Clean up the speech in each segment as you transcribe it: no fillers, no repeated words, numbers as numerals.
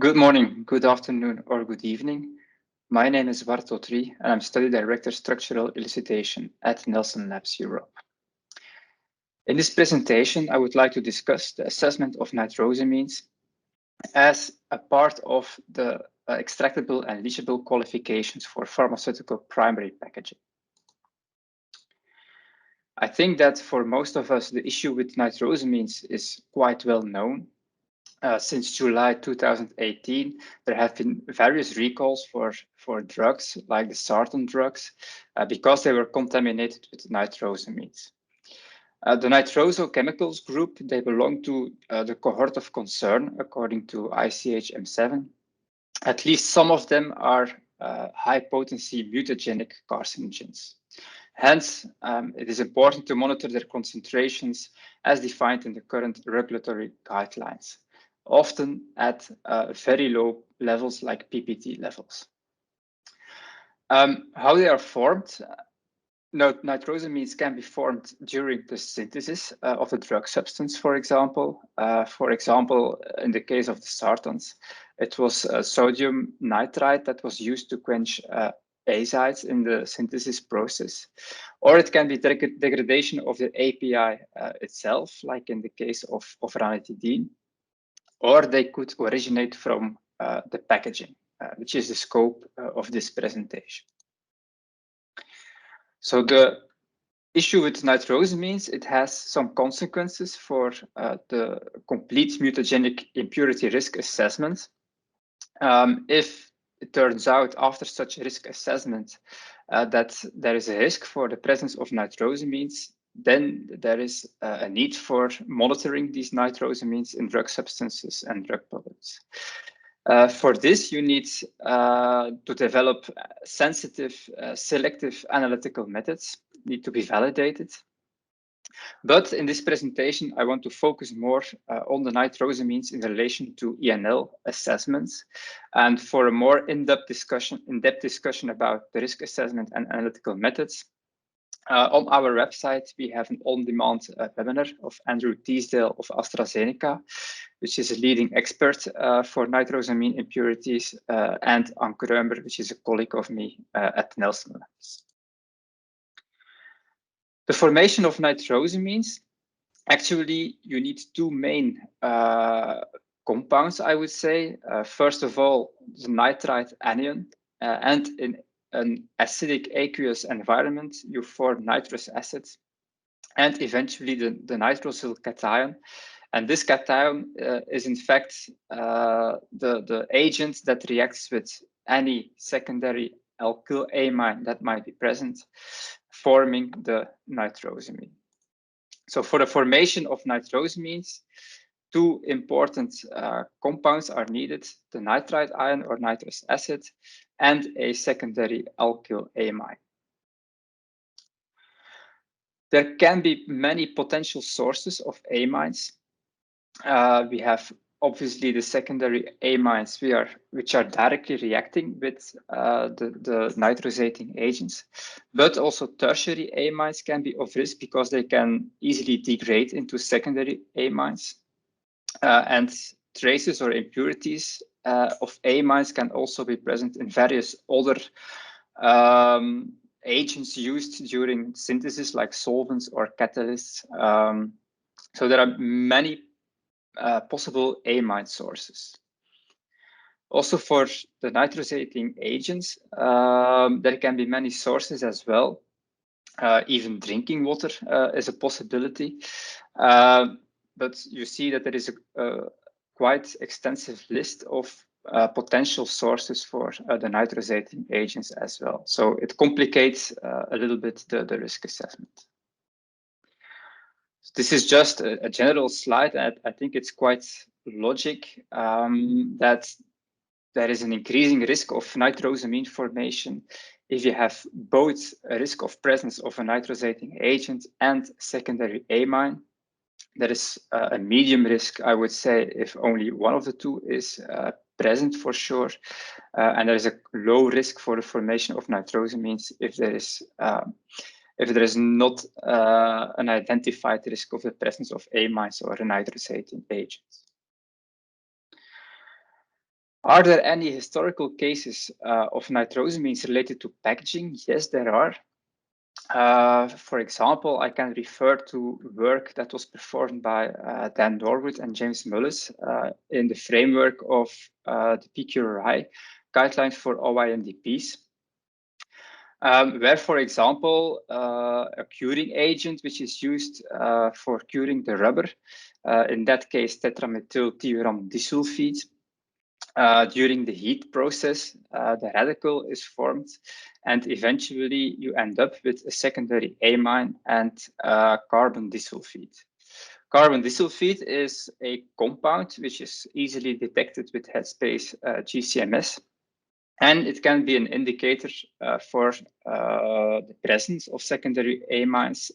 Good morning, good afternoon, or good evening. My name is Barto Tri, and I'm Study Director Structural Elucidation at Nelson Labs Europe. In this presentation, I would like to discuss the assessment of nitrosamines as a part of the extractable and leachable qualifications for pharmaceutical primary packaging. I think that for most of us, the issue with nitrosamines is quite well known. Since July 2018, there have been various recalls for drugs like the sartan drugs because they were contaminated with nitrosamines. The nitroso chemicals group, they belong to the cohort of concern according to ICH M7. At least some of them are high potency mutagenic carcinogens. Hence, it is important to monitor their concentrations as defined in the current regulatory guidelines, often at very low levels like PPT levels. How they are formed? Nitrosamines can be formed during the synthesis of a drug substance, for example. In the case of the sartans, it was sodium nitrite that was used to quench azides in the synthesis process. Or it can be degradation of the API itself, like in the case of ranitidine. Or they could originate from the packaging, which is the scope of this presentation. So the issue with nitrosamines, it has some consequences for the complete mutagenic impurity risk assessment. If it turns out after such a risk assessment that there is a risk for the presence of nitrosamines, then there is a need for monitoring these nitrosamines in drug substances and drug products. For this, you need to develop sensitive, selective analytical methods, need to be validated. But in this presentation, I want to focus more on the nitrosamines in relation to E&L assessments. And for a more in-depth discussion about the risk assessment and analytical methods, on our website, we have an on-demand webinar of Andrew Teasdale of AstraZeneca, which is a leading expert for nitrosamine impurities, and Anke Reumer, which is a colleague of me at Nelson Labs. The formation of nitrosamines, actually, you need two main compounds, I would say. First of all, the nitrite anion, and in an acidic aqueous environment, you form nitrous acid, and eventually the nitrosyl cation. And this cation is in fact the agent that reacts with any secondary alkyl amine that might be present, forming the nitrosamine. So for the formation of nitrosamines, two important compounds are needed: the nitrite ion or nitrous acid and a secondary alkyl amine. There can be many potential sources of amines. We have obviously the secondary amines which are directly reacting with the nitrosating agents, but also tertiary amines can be of risk because they can easily degrade into secondary amines. And traces or impurities of amines can also be present in various other agents used during synthesis, like solvents or catalysts. So there are many possible amine sources. Also for the nitrosating agents, there can be many sources as well. Even drinking water is a possibility. But you see that there is a quite extensive list of potential sources for the nitrosating agents as well. So it complicates a little bit the risk assessment. This is just a general slide, and I think it's quite logic that there is an increasing risk of nitrosamine formation if you have both a risk of presence of a nitrosating agent and secondary amine. There is a medium risk, I would say, if only one of the two is present for sure. And there is a low risk for the formation of nitrosamines if there is not an identified risk of the presence of amines or a nitrosating agent. Are there any historical cases of nitrosamines related to packaging? Yes, there are. For example, I can refer to work that was performed by Dan Norwood and James Mullis in the framework of the PQRI guidelines for OINDPs. Where, for example, a curing agent which is used for curing the rubber, in that case tetramethylthiuram disulfide, during the heat process, the radical is formed, and eventually you end up with a secondary amine and carbon disulfide. Carbon disulfide is a compound which is easily detected with headspace GCMS, and it can be an indicator for the presence of secondary amines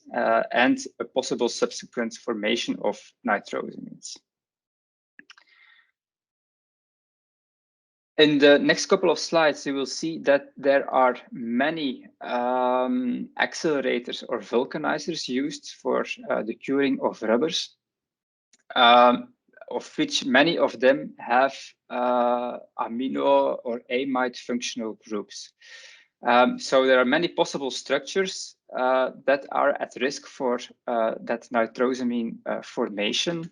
and a possible subsequent formation of nitrosamines. In the next couple of slides, you will see that there are many accelerators or vulcanizers used for the curing of rubbers, of which many of them have amino or amide functional groups. So there are many possible structures that are at risk for that nitrosamine formation.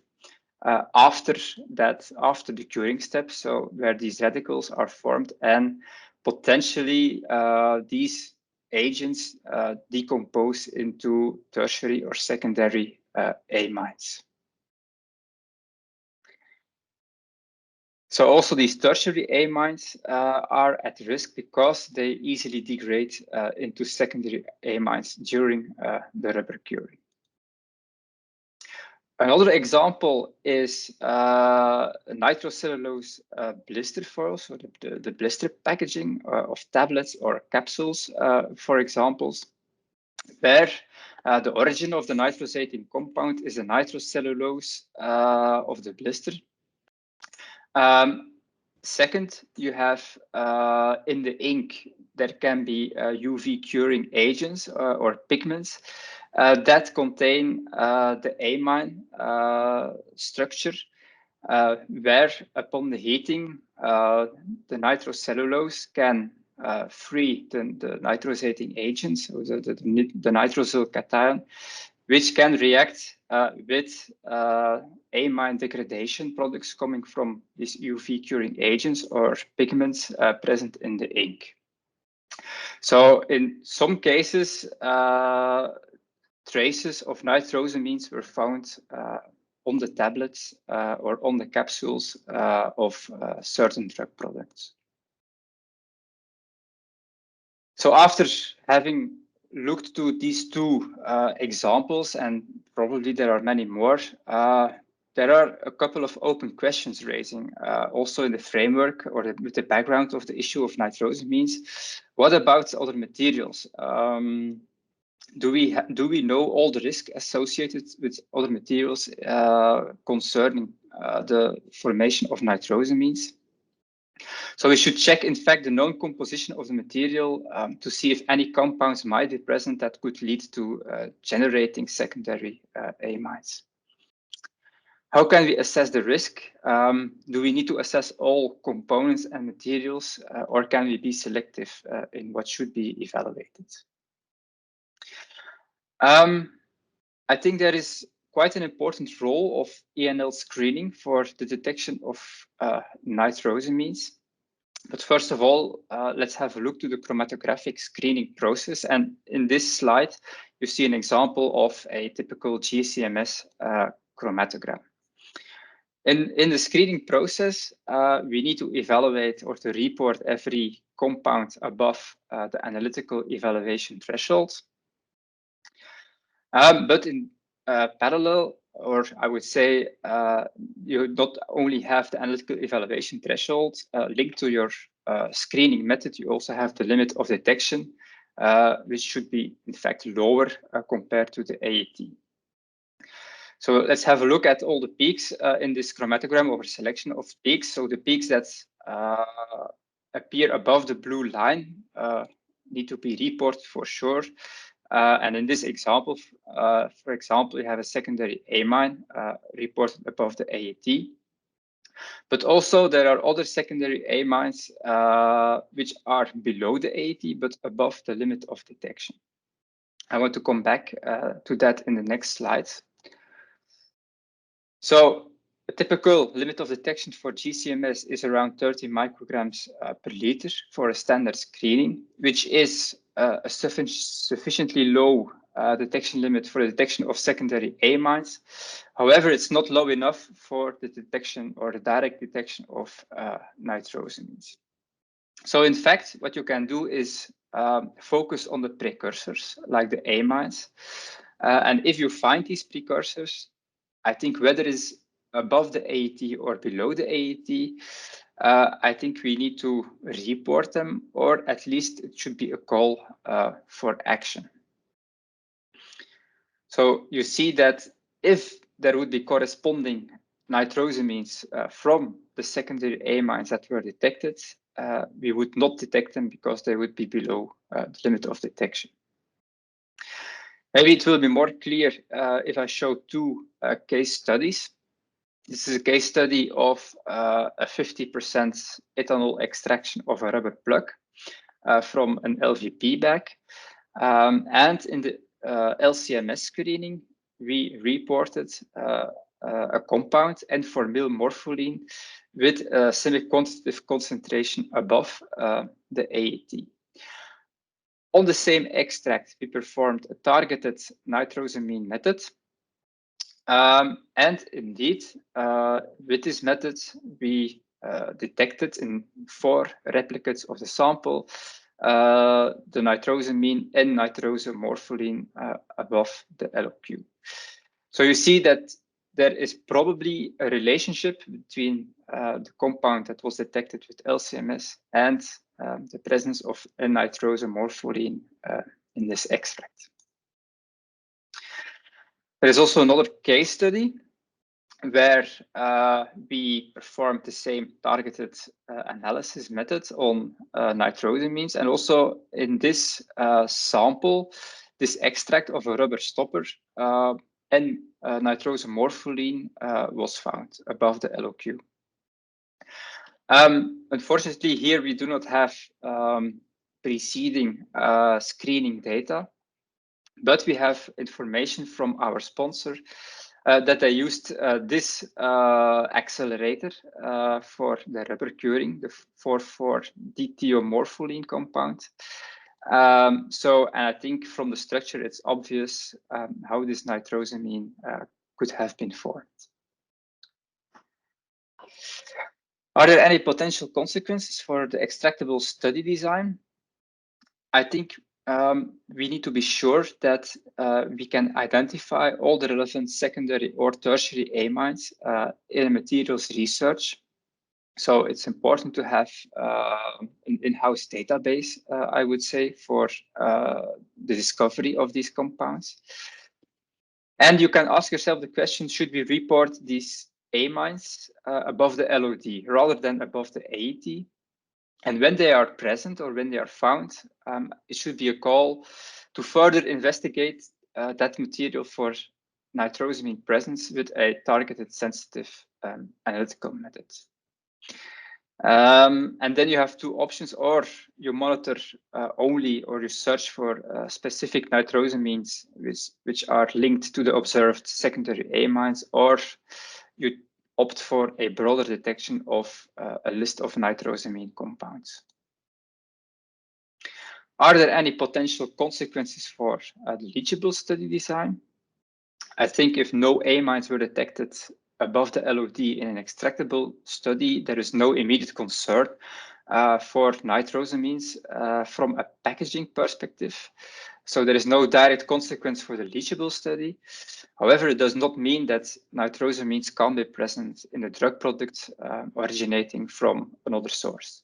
After the curing step, so where these radicals are formed, and potentially these agents decompose into tertiary or secondary amines. So also these tertiary amines are at risk because they easily degrade into secondary amines during the rubber curing. Another example is nitrocellulose blister foil, so the blister packaging of tablets or capsules, for examples, where the origin of the nitrosating compound is a nitrocellulose of the blister. Second, you have in the ink, there can be UV curing agents or pigments that contain the amine structure, where upon the heating, the nitrocellulose can free the nitrosating agents, so the nitrosyl cation, which can react with amine degradation products coming from these UV curing agents or pigments present in the ink. So in some cases, traces of nitrosamines were found on the tablets or on the capsules of certain drug products. So after having looked to these two examples, and probably there are many more, there are a couple of open questions raising also in the framework or with the background of the issue of nitrosamines. What about other materials? Do we know all the risk associated with other materials concerning the formation of nitrosamines? So we should check, in fact, the known composition of the material to see if any compounds might be present that could lead to generating secondary amines. How can we assess the risk? Do we need to assess all components and materials, or can we be selective in what should be evaluated? I think there is quite an important role of E&L screening for the detection of nitrosamines. But first of all, let's have a look to the chromatographic screening process. And in this slide, you see an example of a typical GCMS chromatogram. In the screening process, we need to evaluate or to report every compound above the analytical evaluation threshold. But in parallel, or I would say, you not only have the analytical evaluation threshold linked to your screening method, you also have the limit of detection, which should be, in fact, lower compared to the AAT. So let's have a look at all the peaks in this chromatogram, or selection of peaks. So the peaks that appear above the blue line need to be reported for sure. And in this example, for example, you have a secondary amine reported above the AAT. But also there are other secondary amines which are below the 80 but above the limit of detection. I want to come back to that in the next slide. So a typical limit of detection for GCMS is around 30 micrograms per liter for a standard screening, which is a sufficiently low detection limit for the detection of secondary amines. However, it's not low enough for the detection or the direct detection of nitrosamines. So in fact, what you can do is focus on the precursors, like the amines. And if you find these precursors, I think whether it's above the AET or below the AET, I think we need to report them, or at least it should be a call for action. So you see that if there would be corresponding nitrosamines from the secondary amines that were detected, we would not detect them because they would be below the limit of detection. Maybe it will be more clear if I show two case studies. This is a case study of a 50% ethanol extraction of a rubber plug from an LVP bag. And in the LCMS screening, we reported a compound, N-formylmorpholine, with a semi-quantitative concentration above the AET. On the same extract, we performed a targeted nitrosamine method. And indeed, with this method, we detected in 4 replicates of the sample the nitrosamine and N-Nitrosamorpholine above the LOQ. So you see that there is probably a relationship between the compound that was detected with LCMS and the presence of N-Nitrosamorpholine in this extract. There is also another case study where we performed the same targeted analysis method on nitrosamines. And also in this sample, this extract of a rubber stopper and nitrosamorpholine was found above the LOQ. Unfortunately, here we do not have preceding screening data, but we have information from our sponsor that they used this accelerator for the rubber curing, the 4,4-dithiomorpholine compound. So, and I think from the structure, it's obvious how this nitrosamine could have been formed. Are there any potential consequences for the extractable study design? I think we need to be sure that we can identify all the relevant secondary or tertiary amines in a materials research. So it's important to have an in-house database, I would say, for the discovery of these compounds. And you can ask yourself the question, should we report these amines above the LOD rather than above the AET? And when they are present or when they are found, it should be a call to further investigate that material for nitrosamine presence with a targeted sensitive analytical method. And then you have 2 options, or you monitor only, or you search for specific nitrosamines which are linked to the observed secondary amines, or you opt for a broader detection of a list of nitrosamine compounds. Are there any potential consequences for the leachable study design? I think if no amines were detected above the LOD in an extractable study, there is no immediate concern for nitrosamines from a packaging perspective. So there is no direct consequence for the leachable study. However, it does not mean that nitrosamines can't be present in the drug product originating from another source.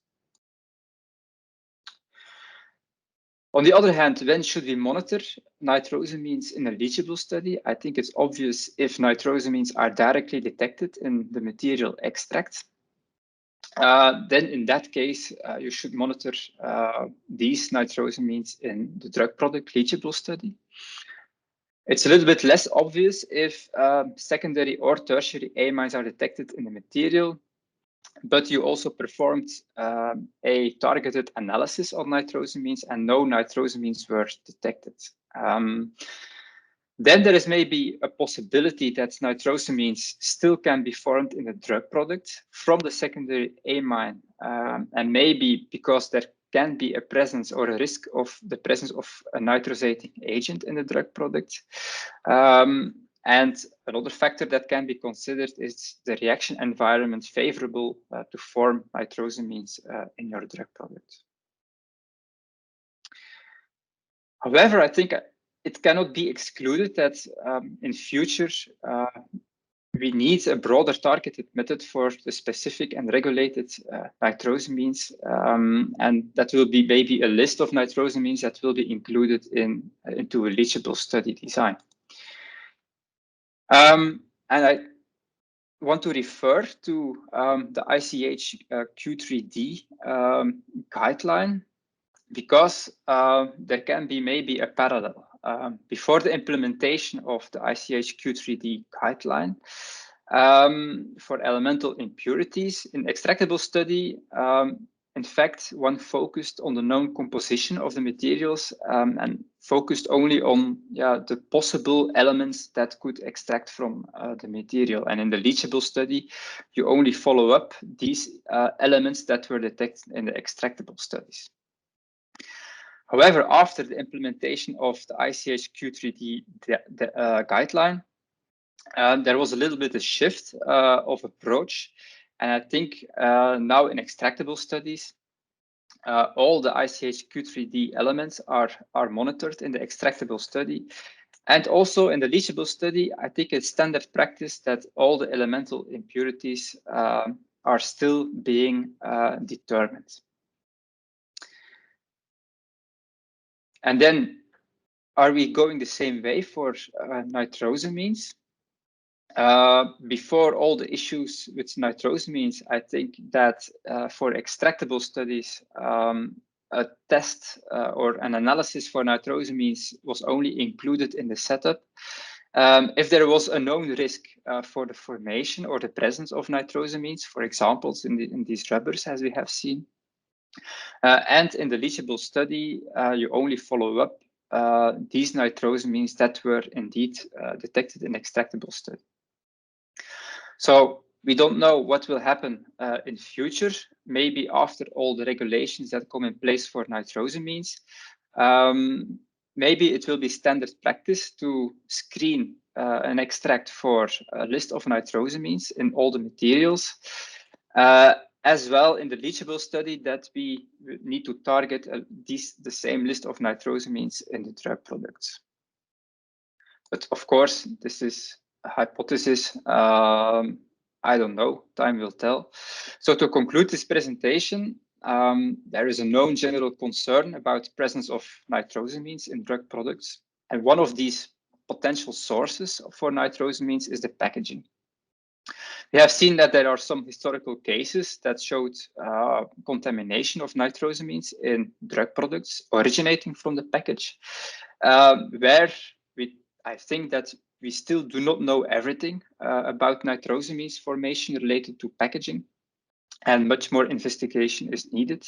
On the other hand, when should we monitor nitrosamines in a leachable study? I think it's obvious if nitrosamines are directly detected in the material extract. Then in that case, you should monitor these nitrosamines in the drug product leachable study. It's a little bit less obvious if secondary or tertiary amines are detected in the material. but you also performed a targeted analysis of nitrosamines, and no nitrosamines were detected. Then there is maybe a possibility that nitrosamines still can be formed in a drug product from the secondary amine, and maybe because there can be a presence or a risk of the presence of a nitrosating agent in the drug product. And another factor that can be considered is the reaction environment favorable to form nitrosamines in your drug product. However, I think it cannot be excluded that in future we need a broader targeted method for the specific and regulated nitrosamines, and that will be maybe a list of nitrosamines that will be included into a leachable study design. And I want to refer to the ICH Q3D guideline, because there can be maybe a parallel. Before the implementation of the ICH Q3D guideline for elemental impurities in extractable study, in fact, one focused on the known composition of the materials and focused only on the possible elements that could extract from the material. And in the leachable study, you only follow up these elements that were detected in the extractable studies. However, after the implementation of the ICH Q3D guideline, there was a little bit of shift of approach. And I think now in extractable studies, all the ICH Q3D elements are monitored in the extractable study. And also in the leachable study, I think it's standard practice that all the elemental impurities are still being determined. And then, are we going the same way for nitrosamines? Before all the issues with nitrosamines, I think that for extractable studies, a test or an analysis for nitrosamines was only included in the setup if there was a known risk for the formation or the presence of nitrosamines, for example, in these rubbers, as we have seen. And in the leachable study, you only follow up these nitrosamines that were indeed detected in extractable study. So we don't know what will happen in future, maybe after all the regulations that come in place for nitrosamines. Maybe it will be standard practice to screen and extract for a list of nitrosamines in all the materials. As well in the leachable study that we need to target the same list of nitrosamines in the drug products. But of course, this is a hypothesis. I don't know, time will tell. So to conclude this presentation, there is a known general concern about the presence of nitrosamines in drug products. And one of these potential sources for nitrosamines is the packaging. We have seen that there are some historical cases that showed contamination of nitrosamines in drug products originating from the package, where I think that we still do not know everything about nitrosamines formation related to packaging, and much more investigation is needed.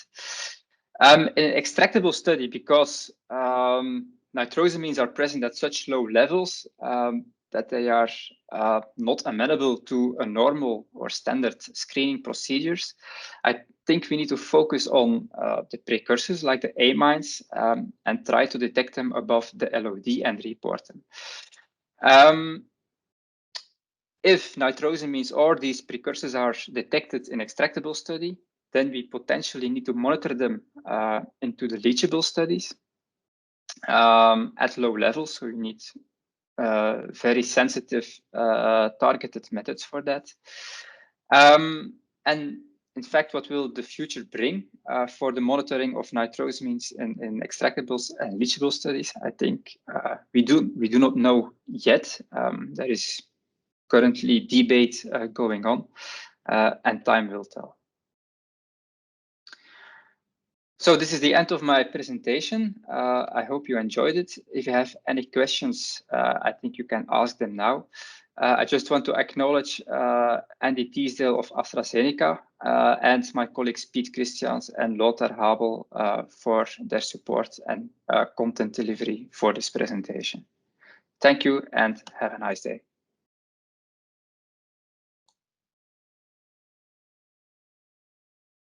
In an extractable study, because nitrosamines are present at such low levels that they are not amenable to a normal or standard screening procedures, I think we need to focus on the precursors like the amines and try to detect them above the LOD and report them. If nitrosamines or these precursors are detected in extractable study, then we potentially need to monitor them into the leachable studies at low levels. So you need very sensitive targeted methods for that. And in fact, what will the future bring for the monitoring of nitrosamines in extractables and leachable studies? I think we do not know yet. There is currently debate going on, and time will tell. So this is the end of my presentation. I hope you enjoyed it. If you have any questions, I think you can ask them now. I just want to acknowledge Andy Teasdale of AstraZeneca and my colleagues Piet Christians and Lothar Habel for their support and content delivery for this presentation. Thank you and have a nice day.